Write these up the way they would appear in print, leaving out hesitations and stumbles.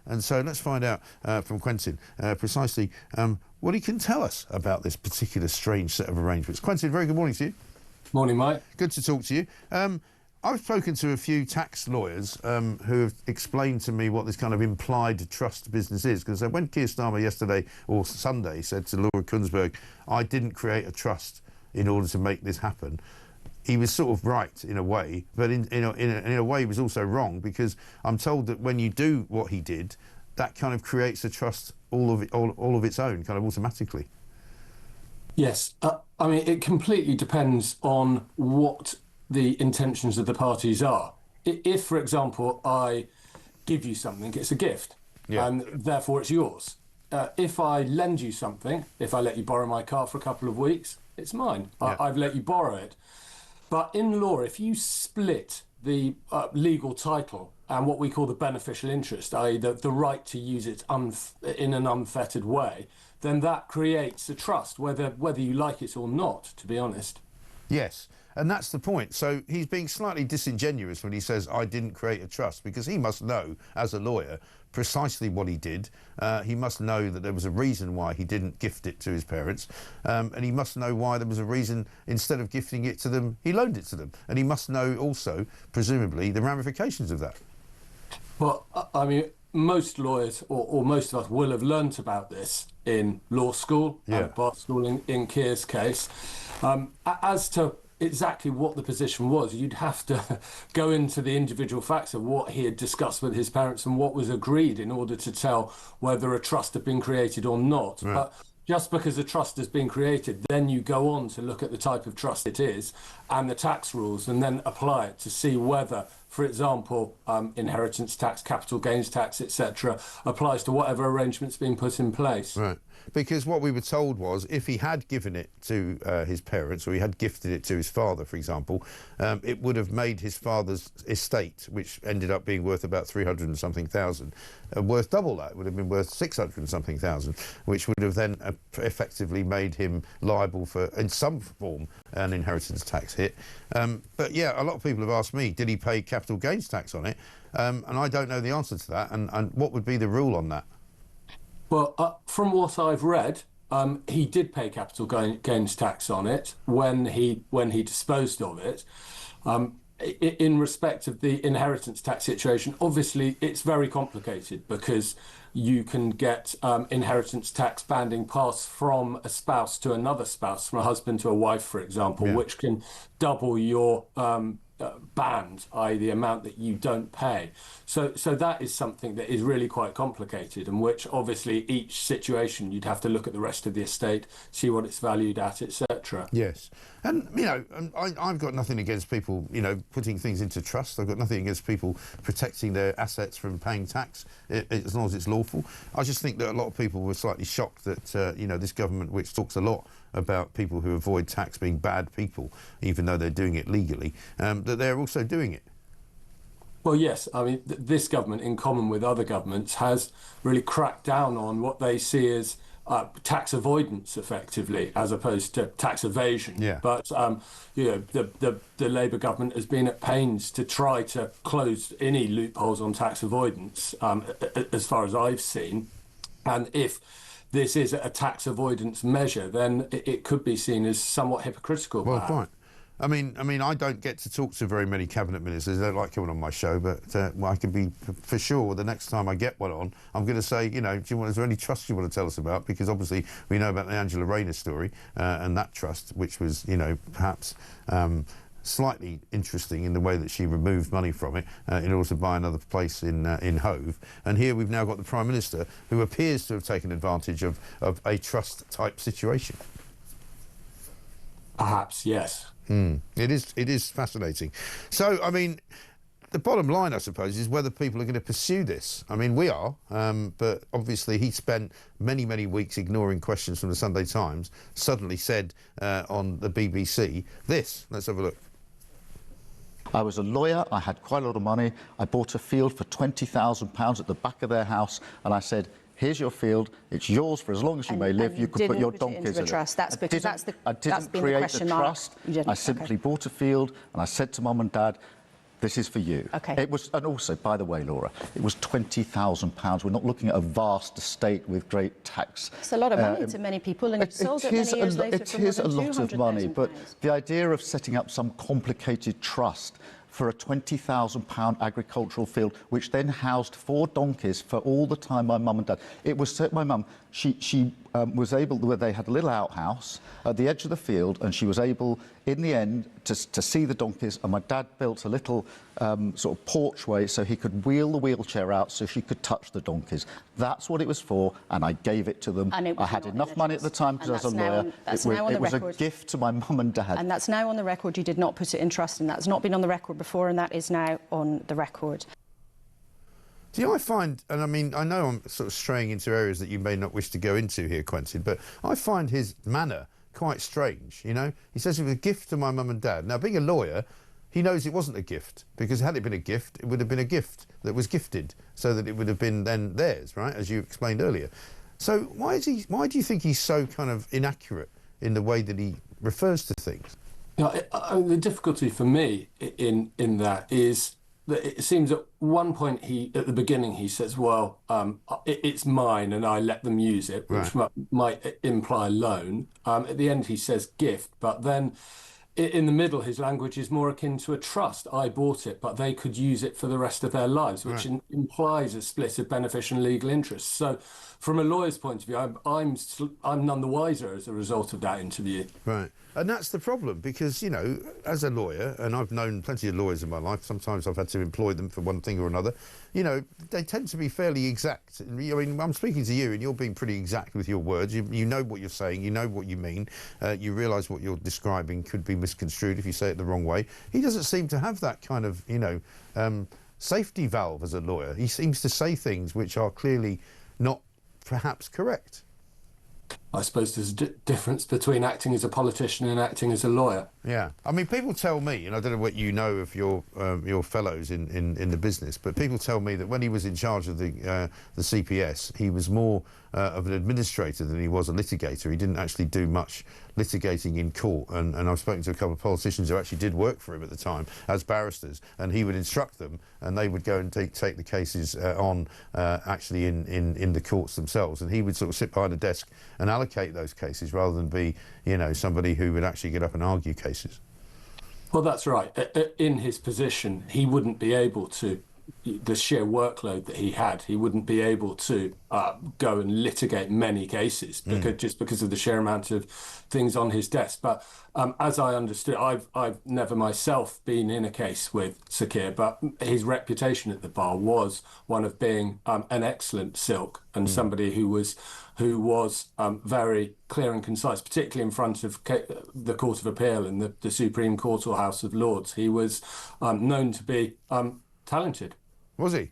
And so let's find out from Quentin precisely what he can tell us about this particular strange set of arrangements. Quentin, very good morning to you. Morning, Mike. Good to talk to you. I've spoken to a few tax lawyers who have explained to me what this kind of implied trust business is. Because when Keir Starmer yesterday or Sunday said to Laura Kuenssberg, I didn't create a trust in order to make this happen, he was sort of right in a way, but in a way he was also wrong, because I'm told that when you do what he did, that kind of creates a trust all of its own, kind of automatically. Yes, I mean, it completely depends on what the intentions of the parties are. If, for example, I give you something, it's a gift, and therefore it's yours. If I lend you something, if I let you borrow my car for a couple of weeks, it's mine. I've let you borrow it. But in law, if you split the legal title and what we call the beneficial interest, i.e. the right to use it in an unfettered way, then that creates a trust, whether you like it or not, to be honest. Yes, and that's the point. So he's being slightly disingenuous when he says, I didn't create a trust, because he must know, as a lawyer, precisely what he did. He must know that there was a reason why he didn't gift it to his parents, and he must know why there was a reason, instead of gifting it to them, he loaned it to them. And he must know also, presumably, the ramifications of that. Well, I mean, most lawyers, or most of us, will have learnt about this in law school, bar school in Keir's case. As to exactly what the position was, you'd have to go into the individual facts of what he had discussed with his parents and what was agreed in order to tell whether a trust had been created or not. Right. But just because a trust has been created, then you go on to look at the type of trust it is and the tax rules, and then apply it to see whether, for example, inheritance tax, capital gains tax, etc., applies to whatever arrangement's been put in place. Right. Because what we were told was, if he had given it to his parents, or he had gifted it to his father, for example, it would have made his father's estate, which ended up being worth about 300 and something thousand, worth double that. It would have been worth 600 and something thousand, which would have then effectively made him liable for, in some form, an inheritance tax hit. But yeah, a lot of people have asked me, did he pay capital gains tax on it? And I don't know the answer to that. And what would be the rule on that? Well, from what I've read, he did pay capital gains tax on it when he disposed of it. In respect of the inheritance tax situation, obviously it's very complicated, because you can get inheritance tax banding passed from a spouse to another spouse, from a husband to a wife, for example, which can double your band, i.e. the amount that you don't pay. So that is something that is really quite complicated, and which obviously each situation you'd have to look at the rest of the estate, see what it's valued at, etc. Yes. And, you know, I've got nothing against people, you know, putting things into trust. I've got nothing against people protecting their assets from paying tax, as long as it's lawful. I just think that a lot of people were slightly shocked that, you know, this government, which talks a lot about people who avoid tax being bad people, even though they're doing it legally, that they're also doing it. Well, yes. I mean, this government, in common with other governments, has really cracked down on what they see as tax avoidance, effectively, as opposed to tax evasion. Yeah. But you know, the Labour government has been at pains to try to close any loopholes on tax avoidance, as far as I've seen. And if this is a tax avoidance measure, then it could be seen as somewhat hypocritical. Well, fine. I mean, I don't get to talk to very many cabinet ministers. They don't like coming on my show, but well, I can be for sure the next time I get one on, I'm going to say, you know, is there any trust you want to tell us about? Because obviously we know about the Angela Rayner story and that trust, which was, you know, perhaps slightly interesting in the way that she removed money from it in order to buy another place in Hove. And here we've now got the Prime Minister, who appears to have taken advantage of a trust-type situation. Perhaps, yes. It is fascinating. So, I mean, the bottom line, I suppose, is whether people are going to pursue this. I mean, we are, but obviously he spent many, many weeks ignoring questions from the Sunday Times, suddenly said on the BBC this. Let's have a look. I was a lawyer, I had quite a lot of money, I bought a field for £20,000 at the back of their house, and I said, here's your field, it's yours for as long as you may live, you can put your donkeys in it. That's because I didn't create a trust, I simply bought a field, and I said to Mum and Dad, This is for you. OK. It was, and also, by the way, Laura, it was £20,000. We're not looking at a vast estate with great tax. It's a lot of money to many people, and it sold it many years later It is a lot of money, but £200,000. the idea of setting up some complicated trust for a £20,000 agricultural field, which then housed 4 donkeys for all the time my mum and dad. It was my mum. She was able, where they had a little outhouse at the edge of the field, and she was able, in the end, to see the donkeys. And my dad built a little sort of porchway so he could wheel the wheelchair out so she could touch the donkeys. That's what it was for, and I gave it to them. I had enough money at the time because I was a lawyer. It was a gift to my mum and dad. And that's now on the record. You did not put it in trust, and that's not been on the record before, and that is now on the record. See, I find, and I mean, I know I'm sort of straying into areas that you may not wish to go into here, Quentin, but I find his manner quite strange, you know? He says it was a gift to my mum and dad. Now, being a lawyer, he knows it wasn't a gift, because had it been a gift, it would have been a gift that was gifted, so that it would have been then theirs, right, as you explained earlier. So why do you think he's so kind of inaccurate in the way that he refers to things? Yeah, the difficulty for me in that is that it seems at one point at the beginning he says, well, it's mine and I let them use it, which might imply loan. At the end he says gift, but then in the middle his language is more akin to a trust. I bought it, but they could use it for the rest of their lives, which implies a split of beneficial and legal interests. So from a lawyer's point of view, I'm none the wiser as a result of that interview. Right. And that's the problem, because, you know, as a lawyer, and I've known plenty of lawyers in my life, sometimes I've had to employ them for one thing or another, you know, they tend to be fairly exact. I mean, I'm speaking to you and you're being pretty exact with your words. You know what you're saying, you know what you mean, you realise what you're describing could be misconstrued if you say it the wrong way. He doesn't seem to have that kind of, you know, safety valve as a lawyer. He seems to say things which are clearly not perhaps correct. I suppose there's a difference between acting as a politician and acting as a lawyer. Yeah, I mean, people tell me, and I don't know what you know of your fellows in the business, but people tell me that when he was in charge of the CPS, he was more of an administrator than he was a litigator. He didn't actually do much litigating in court, and I've spoken to a couple of politicians who actually did work for him at the time as barristers, and he would instruct them, and they would go and take the cases on actually in the courts themselves, and he would sort of sit behind a desk and allocate those cases rather than be, you know, somebody who would actually get up and argue cases. Well, that's right. In his position, he wouldn't be able to, the sheer workload that he had, he wouldn't be able to go and litigate many cases just because of the sheer amount of things on his desk. But as I understood, I've never myself been in a case with Sir Keir, but his reputation at the bar was one of being an excellent silk and somebody who was very clear and concise, particularly in front of the Court of Appeal and the Supreme Court or House of Lords. He was known to be talented. Was he?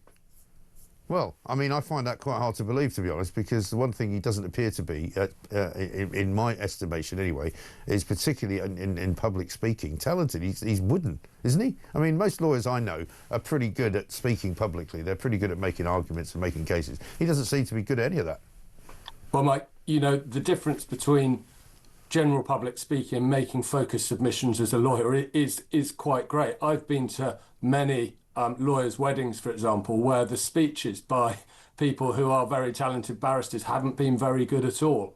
Well, I mean, I find that quite hard to believe, to be honest, because the one thing he doesn't appear to be, in my estimation anyway, is particularly in public speaking, talented. He's wooden, isn't he? I mean, most lawyers I know are pretty good at speaking publicly. They're pretty good at making arguments and making cases. He doesn't seem to be good at any of that. Well, Mike, you know, the difference between general public speaking and making focused submissions as a lawyer is quite great. I've been to many lawyers' weddings, for example, where the speeches by people who are very talented barristers haven't been very good at all.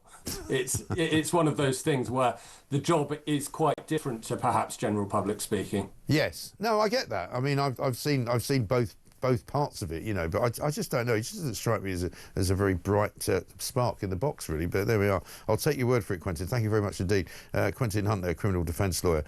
It's one of those things where the job is quite different to perhaps general public speaking. Yes. No, I get that. I mean, I've seen both parts of it, you know, but I just don't know. It just doesn't strike me as a very bright spark in the box, really. But there we are. I'll take your word for it, Quentin. Thank you very much indeed. Quentin Hunt, criminal defence lawyer.